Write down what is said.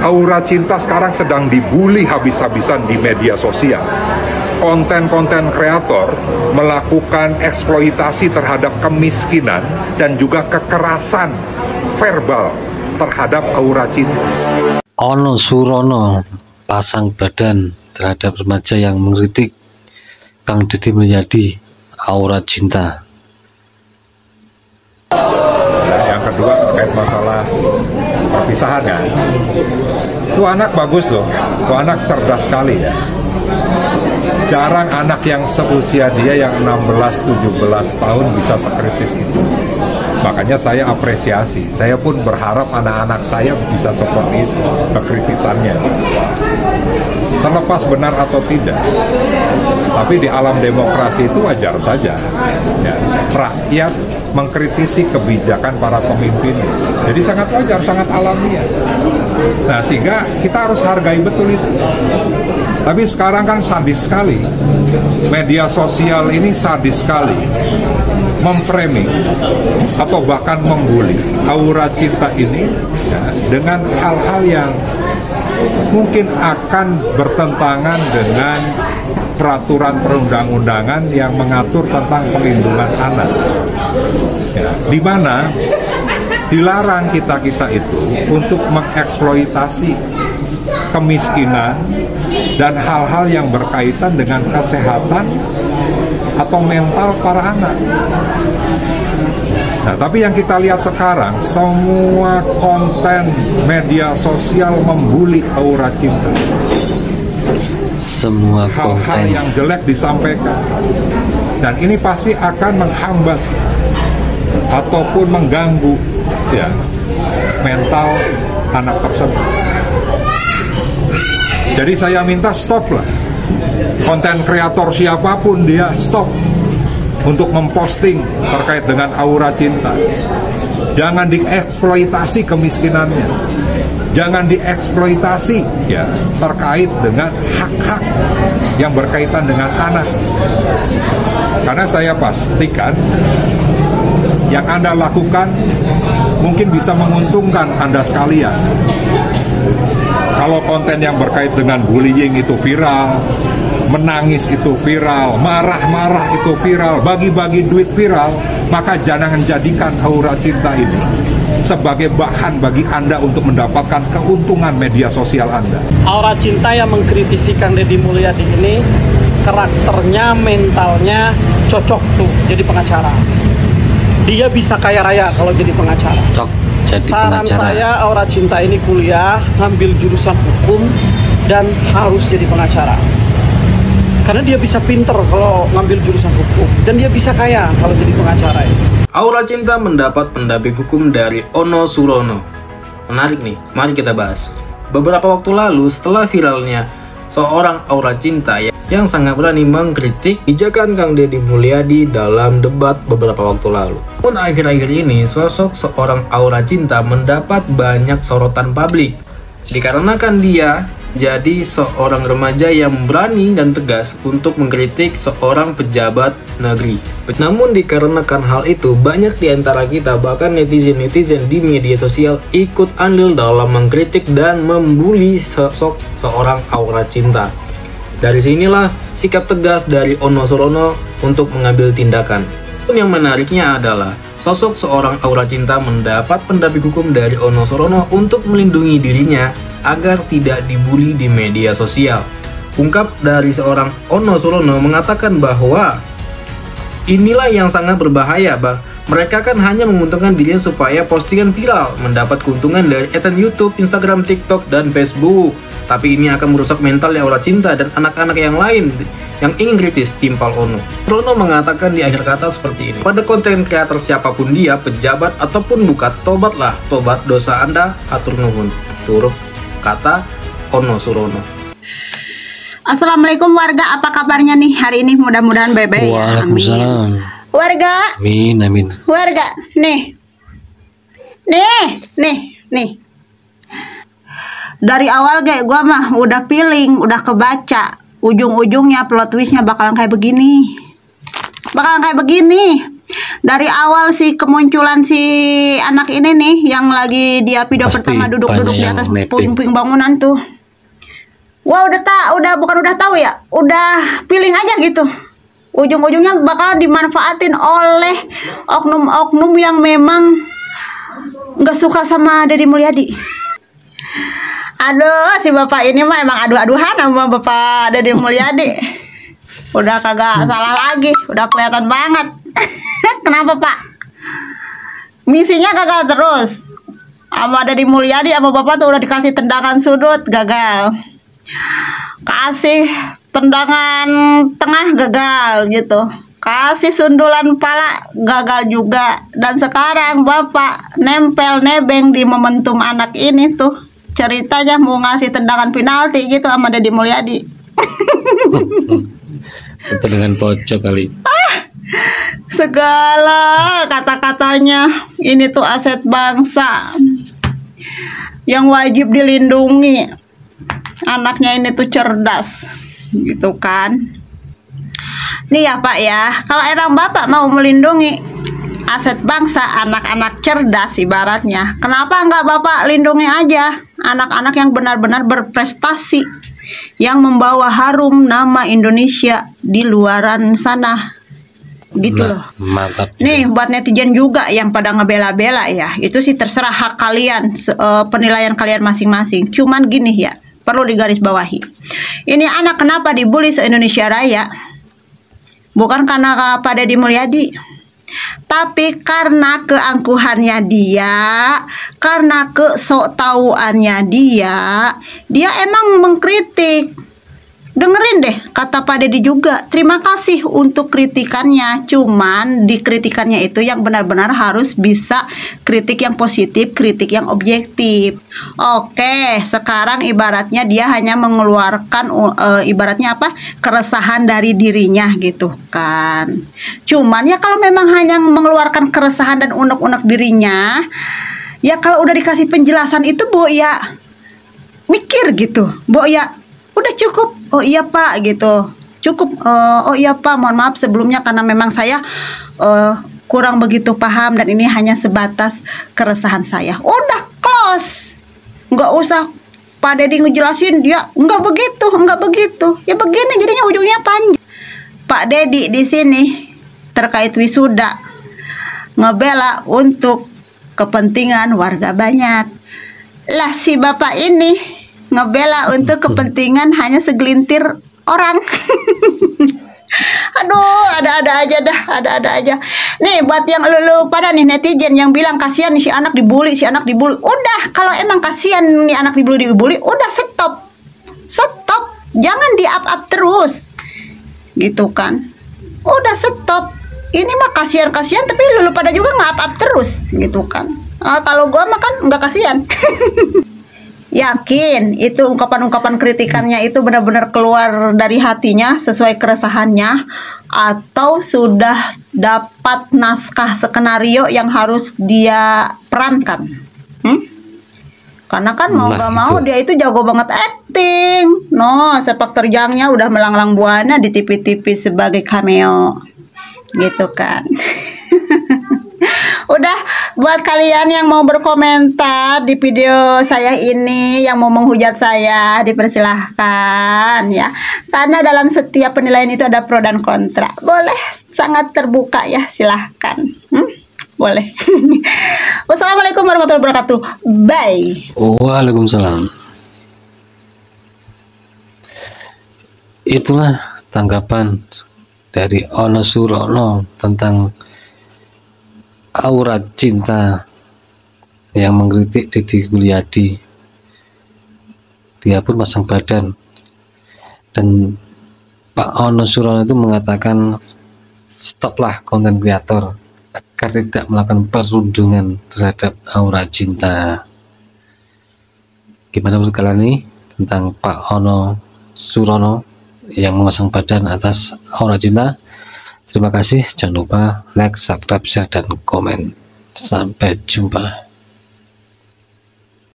Aura Cinta sekarang sedang dibully habis-habisan di media sosial. Konten-konten kreator melakukan eksploitasi terhadap kemiskinan dan juga kekerasan verbal terhadap Aura Cinta. Ono Surono pasang badan terhadap remaja yang mengkritik Kang Deddy Mulyadi Aura Cinta. Yang kedua terkait masalah perpisahan ya. Itu anak bagus loh, itu anak cerdas sekali ya. Jarang anak yang seusia dia yang 16-17 tahun bisa sekritis itu. Makanya saya apresiasi, saya pun berharap anak-anak saya bisa seperti itu, kekritisannya. Terlepas benar atau tidak, tapi di alam demokrasi itu wajar saja ya, rakyat mengkritisi kebijakan para pemimpin. Jadi sangat wajar, sangat alamiah. Nah, sehingga kita harus hargai betul itu. Tapi sekarang kan sadis sekali, media sosial ini sadis sekali, memframing atau bahkan membuli Aura Cinta ini ya, dengan hal-hal yang mungkin akan bertentangan dengan peraturan perundang-undangan yang mengatur tentang perlindungan anak. Ya, di mana dilarang kita-kita itu untuk mengeksploitasi kemiskinan dan hal-hal yang berkaitan dengan kesehatan atau mental para anak. Nah, tapi yang kita lihat sekarang, semua konten media sosial membuli Aura Cinta. Semua konten hal-hal yang jelek disampaikan, dan ini pasti akan menghambat ataupun mengganggu ya mental anak tersebut. Jadi saya minta stop lah, konten kreator siapapun dia stop untuk memposting terkait dengan Aura Cinta. Jangan dieksploitasi kemiskinannya, jangan dieksploitasi ya terkait dengan hak-hak yang berkaitan dengan anak. Karena saya pastikan yang Anda lakukan mungkin bisa menguntungkan Anda sekalian. Kalau konten yang berkait dengan bullying itu viral, menangis itu viral, marah-marah itu viral, bagi-bagi duit viral, maka jangan jadikan Aura Cinta ini sebagai bahan bagi Anda untuk mendapatkan keuntungan media sosial Anda. Aura Cinta yang mengkritisi Kang Deddy Mulyadi ini, karakternya, mentalnya cocok tuh jadi pengacara. Dia bisa kaya raya kalau jadi pengacara. Jadi Saran pengacara. saya, Aura Cinta ini kuliah, ngambil jurusan hukum, dan harus jadi pengacara. Karena dia bisa pinter kalau ngambil jurusan hukum, dan dia bisa kaya kalau jadi pengacara. Aura Cinta mendapat pendamping hukum dari Ono Surono. Menarik nih, mari kita bahas. Beberapa waktu lalu, setelah viralnya seorang Aura Cinta yang sangat berani mengkritik pijakan Kang Deddy Mulyadi dalam debat beberapa waktu lalu. Pun akhir-akhir ini, sosok seorang Aura Cinta mendapat banyak sorotan publik, dikarenakan dia jadi seorang remaja yang berani dan tegas untuk mengkritik seorang pejabat negeri. Namun dikarenakan hal itu, banyak di antara kita, bahkan netizen-netizen di media sosial, ikut andil dalam mengkritik dan membuli sosok seorang Aura Cinta. Dari sinilah sikap tegas dari Ono Surono untuk mengambil tindakan. Yang menariknya adalah sosok seorang Aura Cinta mendapat pendamping hukum dari Ono Surono untuk melindungi dirinya agar tidak dibully di media sosial. Ungkap dari seorang Ono Surono mengatakan bahwa inilah yang sangat berbahaya, mereka kan hanya menguntungkan dirinya supaya postingan viral, mendapat keuntungan dari adsense YouTube, Instagram, TikTok, dan Facebook. Tapi ini akan merusak mentalnya Aura Cinta dan anak-anak yang lain yang ingin kritis, timpal Ono. Surono mengatakan di akhir kata seperti ini: pada konten kreator siapapun dia, pejabat ataupun bukan, tobatlah, tobat dosa Anda, atur nuhun. Turut kata Ono Surono. Assalamualaikum warga, apa kabarnya nih hari ini? Mudah-mudahan baik-baik ya. Waalaikumsalam. Warga, Amin, amin. warga, nih. Dari awal gue mah udah feeling, udah kebaca. Ujung-ujungnya plot twistnya bakalan kayak begini. Dari awal si kemunculan si anak ini nih, yang lagi dia video Pasti pertama duduk-duduk di banyak atas yang mapping. puing-puing bangunan tuh. Wah, udah tahu ya, udah feeling aja gitu. Ujung-ujungnya bakal dimanfaatin oleh oknum-oknum yang memang nggak suka sama Deddy Mulyadi. Aduh, si bapak ini mah emang adu-aduhan sama bapak Deddy Mulyadi. Udah kagak salah lagi, udah kelihatan banget. Kenapa Pak? Misinya gagal terus. Sama Deddy Mulyadi sama bapak tuh udah dikasih tendangan sudut, gagal. Kasih tendangan tengah, gagal gitu. Kasih sundulan pala, gagal juga. Dan sekarang bapak nempel nebeng di momentum anak ini tuh. Ceritanya mau ngasih tendangan penalti gitu sama Deddy Mulyadi. Itu dengan pojok kali. Segala kata-katanya ini tuh aset bangsa yang wajib dilindungi. Anaknya ini tuh cerdas gitu kan. Nih ya Pak ya, kalau emang Bapak mau melindungi aset bangsa, anak-anak cerdas ibaratnya, kenapa nggak Bapak lindungi aja anak-anak yang benar-benar berprestasi, yang membawa harum nama Indonesia di luaran sana gitu loh. Mantap. Nih buat netizen juga yang pada ngebela-bela ya, itu sih terserah hak kalian, penilaian kalian masing-masing. Cuman gini ya, perlu digarisbawahi, ini anak kenapa dibully se-Indonesia Raya? Bukan karena Pak Deddy Mulyadi, tapi karena keangkuhannya dia, karena kesoktauannya dia emang mengkritik. Dengerin deh kata Pak Deddy juga, terima kasih untuk kritikannya, cuman di kritikannya itu yang benar-benar harus bisa kritik yang positif, kritik yang objektif. Oke, sekarang ibaratnya dia hanya mengeluarkan ibaratnya apa, keresahan dari dirinya gitu kan. Cuman ya kalau memang hanya mengeluarkan keresahan dan unek-unek dirinya, ya kalau udah dikasih penjelasan itu Bu ya mikir gitu, Bu ya udah cukup, oh iya Pak gitu, cukup, oh iya Pak, mohon maaf sebelumnya karena memang saya kurang begitu paham dan ini hanya sebatas keresahan saya. Udah close, nggak usah Pak Deddy ngejelasin dia nggak begitu, ya begini jadinya ujungnya panjang. Pak Deddy di sini terkait wisuda ngebela untuk kepentingan warga banyak, lah si bapak ini ngebela untuk kepentingan hanya segelintir orang. Aduh, ada-ada aja dah, ada-ada aja. Nih buat yang lu pada nih netizen yang bilang kasihan nih si anak dibully, udah kalau emang kasihan nih anak dibully, udah stop, jangan di up terus, gitu kan? Udah stop. Ini mah kasihan tapi lu pada juga nge-up terus, gitu kan? Kalau gua mah kan nggak kasihan. Yakin itu ungkapan-ungkapan kritikannya itu benar-benar keluar dari hatinya sesuai keresahannya, atau sudah dapat naskah skenario yang harus dia perankan? Karena kan mau gak mau dia itu jago banget acting. No, sepak terjangnya udah melanglang buana di TV-TV sebagai cameo, gitu kan? Udah, buat kalian yang mau berkomentar di video saya ini, yang mau menghujat saya, dipersilahkan ya. Karena dalam setiap penilaian itu ada pro dan kontra. Boleh, sangat terbuka ya, silahkan. Boleh. Wassalamualaikum warahmatullahi wabarakatuh. Bye. Waalaikumsalam. Itulah tanggapan dari Ono Surono tentang aura cinta yang mengkritik Deddy Mulyadi. Dia pun pasang badan, dan Pak Ono Surono itu mengatakan stoplah konten kreator agar tidak melakukan perundungan terhadap aura cinta. Gimana menurut kalian nih tentang Pak Ono Surono yang memasang badan atas aura cinta? Terima kasih, jangan lupa like, subscribe, share, dan komen. Sampai jumpa.